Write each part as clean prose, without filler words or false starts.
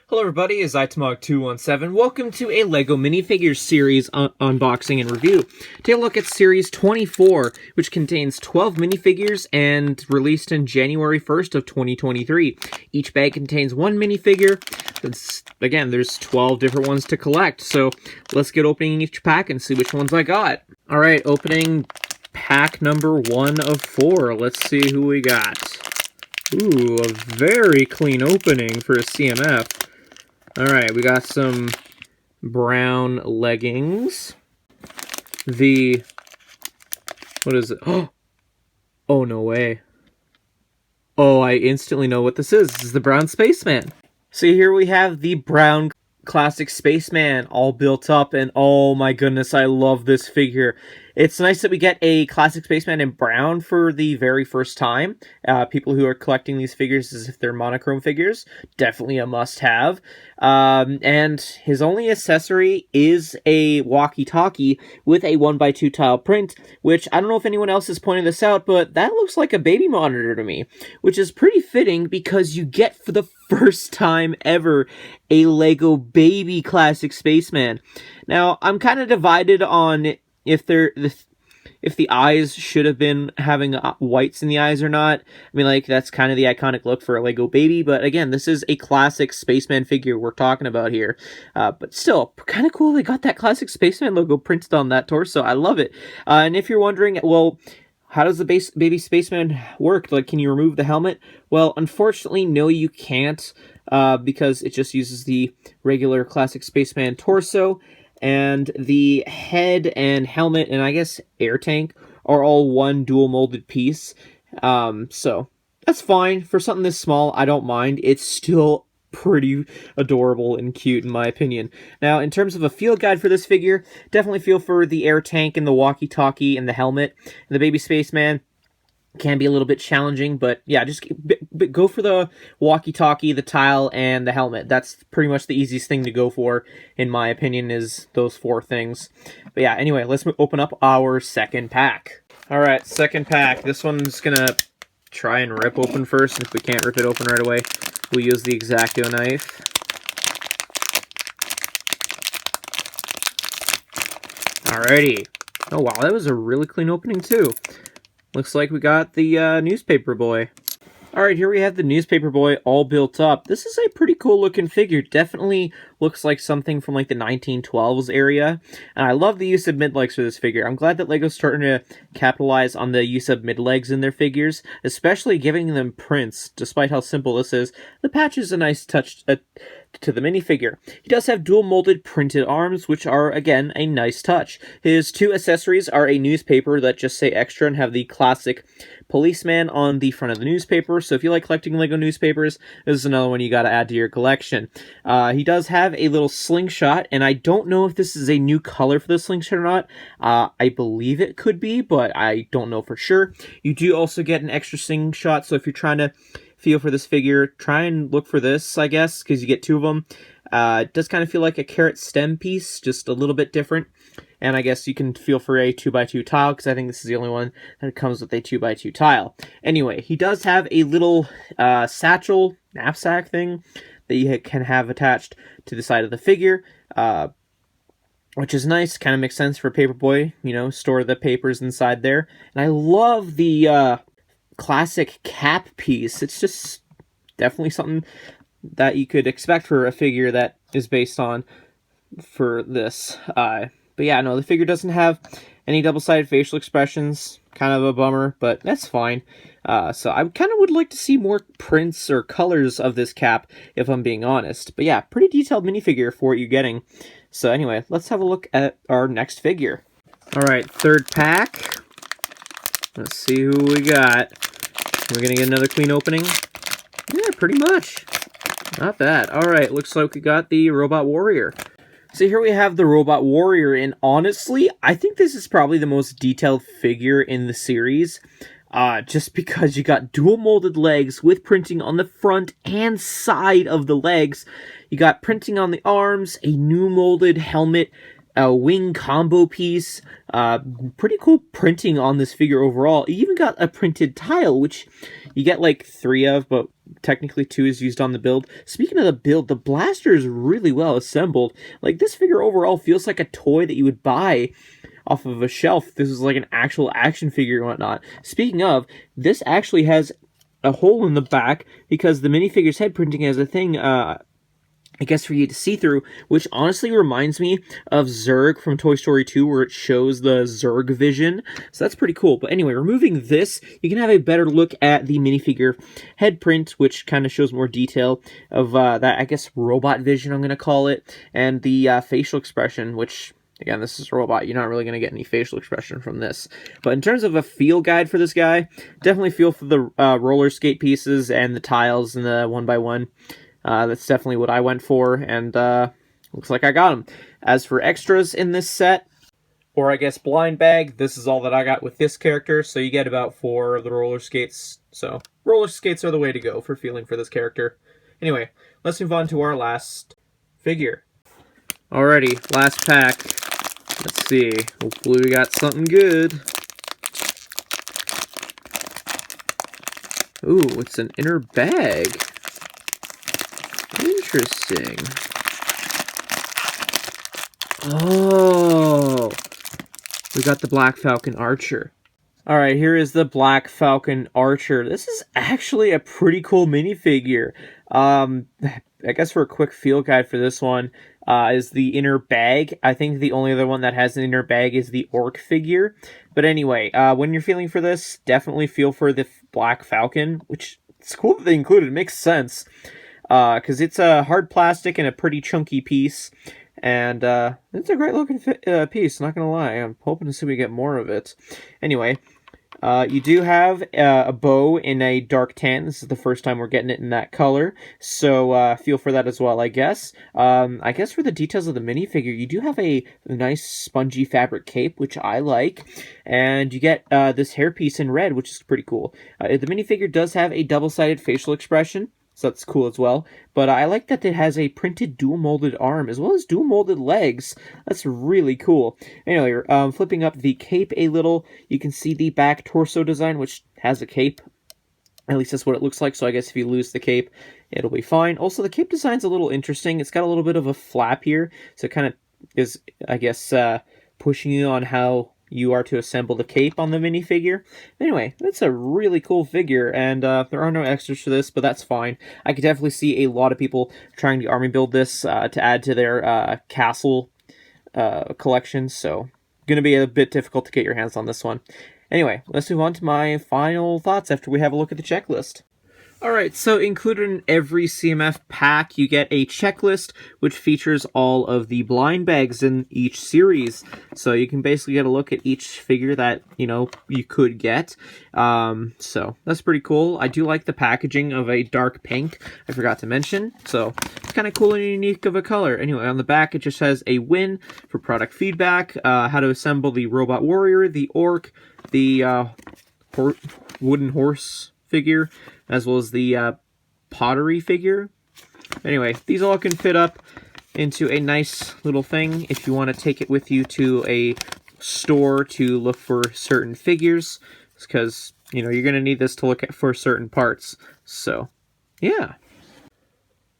Hello everybody, it's TMOG217. Welcome to a LEGO minifigures series unboxing and review. Take a look at series 24, which contains 12 minifigures and released in January 1st of 2023. Each bag contains one minifigure. Again, there's 12 different ones to collect, so let's get opening each pack and see which ones I got. Alright, opening pack number 1 of 4. Let's see who we got. Ooh, a very clean opening for a CMF. Alright, we got some brown leggings. What is it? Oh, no way. Oh, I instantly know what this is. This is the brown spaceman. So here we have the brown classic spaceman all built up, and oh my goodness, I love this figure. It's nice that we get a classic spaceman in brown for the very first time. People who are collecting these figures as if they're monochrome figures, definitely a must-have. And his only accessory is a walkie-talkie with a 1x2 tile print, which I don't know if anyone else has pointed this out, but that looks like a baby monitor to me, which is pretty fitting because you get for the first time ever a LEGO baby classic spaceman. Now, I'm kind of divided on if the eyes should have been having whites in the eyes or not. I mean, like, that's kind of the iconic look for a LEGO baby, but again, this is a classic spaceman figure we're talking about here. But still, kind of cool they got that classic spaceman logo printed on that torso. I love it. And if you're wondering, well, how does the baby spaceman work? Like, can you remove the helmet? Well, unfortunately, no, you can't, because it just uses the regular classic spaceman torso. And the head and helmet and I guess air tank are all one dual molded piece. So that's fine. For something this small, I don't mind. It's still pretty adorable and cute in my opinion. Now, in terms of a field guide for this figure, definitely feel for the air tank and the walkie-talkie and the helmet. And the baby spaceman can be a little bit challenging, but yeah, just go for the walkie-talkie, the tile, and the helmet. That's pretty much the easiest thing to go for, in my opinion, is those 4 things. But yeah, anyway, let's open up our second pack. Alright, second pack. This one's gonna try and rip open first, and if we can't rip it open right away, we'll use the X-Acto knife. Alrighty. Oh wow, that was a really clean opening too. Looks like we got the newspaper boy. Alright, here we have the newspaper boy all built up. This is a pretty cool looking figure. Definitely looks like something from like the 1912s area. And I love the use of mid-legs for this figure. I'm glad that LEGO's starting to capitalize on the use of mid-legs in their figures, especially giving them prints. Despite how simple this is, the patch is a nice touch to the minifigure. He does have dual molded printed arms, which are, again, a nice touch. His 2 accessories are a newspaper that just say extra and have the classic policeman on the front of the newspaper. So if you like collecting LEGO newspapers, this is another one you gotta add to your collection. He does have a little slingshot, and I don't know if this is a new color for the slingshot or not. I believe it could be, but I don't know for sure. You do also get an extra slingshot, so if you're trying to feel for this figure, try and look for this, I guess, because you get 2 of them. It does kind of feel like a carrot stem piece, just a little bit different. And I guess you can feel for a 2x2 tile, because I think this is the only one that comes with a 2x2 tile. Anyway, he does have a little satchel, knapsack thing that you can have attached to the side of the figure, which is nice. Kind of makes sense for Paperboy, you know, store the papers inside there. And I love the classic cap piece. It's just definitely something that you could expect for a figure that is based on for this. But yeah, no, the figure doesn't have any double-sided facial expressions. Kind of a bummer, but that's fine. So I kind of would like to see more prints or colors of this cap, if I'm being honest. But yeah, pretty detailed minifigure for what you're getting. So anyway, let's have a look at our next figure. Alright, third pack. Let's see who we got. We're gonna get another clean opening. Yeah, pretty much. Not bad. Alright, looks like we got the Robot Warrior. So here we have the Robot Warrior, and honestly, I think this is probably the most detailed figure in the series. Just because you got dual molded legs with printing on the front and side of the legs. You got printing on the arms, a new molded helmet, a wing combo piece. Pretty cool printing on this figure overall. You even got a printed tile, which you get like 3 of, but technically 2 is used on the build. Speaking of the build, the blaster is really well assembled. Like, this figure overall feels like a toy that you would buy off of a shelf. This is like an actual action figure and whatnot. Speaking of, this actually has a hole in the back because the minifigure's head printing has a thing, I guess, for you to see through, which honestly reminds me of Zurg from Toy Story 2, where it shows the Zurg vision. So that's pretty cool. But anyway, removing this, you can have a better look at the minifigure head print, which kind of shows more detail of that, I guess, robot vision, I'm going to call it, and the facial expression, which, again, this is a robot. You're not really going to get any facial expression from this. But in terms of a feel guide for this guy, definitely feel for the roller skate pieces and the tiles and the 1x1. That's definitely what I went for, and looks like I got them. As for extras in this set, or I guess blind bag, this is all that I got with this character, so you get about 4 of the roller skates. So roller skates are the way to go for feeling for this character. Anyway, let's move on to our last figure. Alrighty, last pack. Let's see. Hopefully we got something good. Ooh, it's an inner bag. Interesting. Oh, we got the Black Falcon Archer. All right, here is the Black Falcon Archer. This is actually a pretty cool minifigure. I guess for a quick feel guide for this one is the inner bag. I think the only other one that has an inner bag is the Orc figure. But anyway, when you're feeling for this, definitely feel for the Black Falcon, which it's cool that they included. It makes sense. Because it's a hard plastic and a pretty chunky piece, and it's a great looking piece, not gonna lie. I'm hoping to see we get more of it. Anyway, you do have a bow in a dark tan. This is the first time we're getting it in that color, so feel for that as well, I guess. I guess for the details of the minifigure, you do have a nice spongy fabric cape, which I like, and you get this hairpiece in red, which is pretty cool. The minifigure does have a double-sided facial expression, so that's cool as well. But I like that it has a printed dual molded arm as well as dual molded legs. That's really cool. Anyway, flipping up the cape a little, you can see the back torso design, which has a cape. At least that's what it looks like, so I guess if you lose the cape, it'll be fine. Also, the cape design's a little interesting. It's got a little bit of a flap here, so it kind of is, I guess, pushing you on how you are to assemble the cape on the minifigure. Anyway, that's a really cool figure, and there are no extras for this, but that's fine. I could definitely see a lot of people trying to army build this to add to their castle collection, so going to be a bit difficult to get your hands on this one. Anyway, let's move on to my final thoughts after we have a look at the checklist. Alright, so included in every CMF pack, you get a checklist, which features all of the blind bags in each series. So you can basically get a look at each figure that, you could get. So that's pretty cool. I do like the packaging of a dark pink, I forgot to mention. So it's kind of cool and unique of a color. Anyway, on the back, it just has a win for product feedback, how to assemble the robot warrior, the orc, the wooden horse figure, as well as the pottery figure. Anyway, these all can fit up into a nice little thing if you want to take it with you to a store to look for certain figures, because, you're going to need this to look at for certain parts. So, yeah.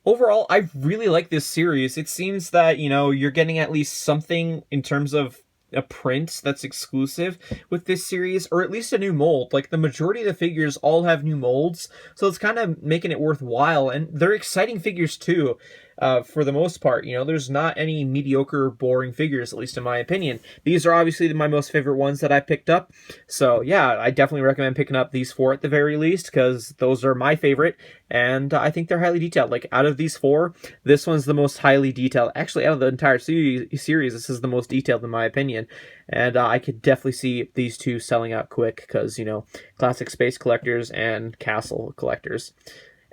Overall, I really like this series. It seems that, you're getting at least something in terms of a print that's exclusive with this series, or at least a new mold. Like, the majority of the figures all have new molds, so it's kind of making it worthwhile, and they're exciting figures too. For the most part, there's not any mediocre, boring figures, at least in my opinion. These are obviously my most favorite ones that I picked up. So yeah, I definitely recommend picking up these 4 at the very least, because those are my favorite, and I think they're highly detailed. Like, out of these 4, this one's the most highly detailed. Actually, out of the entire series, this is the most detailed in my opinion. And I could definitely see these 2 selling out quick, because, classic space collectors and castle collectors.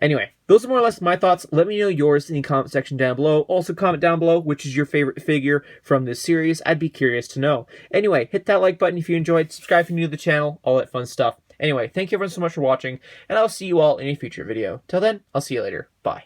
Anyway, those are more or less my thoughts. Let me know yours in the comment section down below. Also, comment down below which is your favorite figure from this series. I'd be curious to know. Anyway, hit that like button if you enjoyed. Subscribe if you're new to the channel. All that fun stuff. Anyway, thank you everyone so much for watching, and I'll see you all in a future video. Till then, I'll see you later. Bye.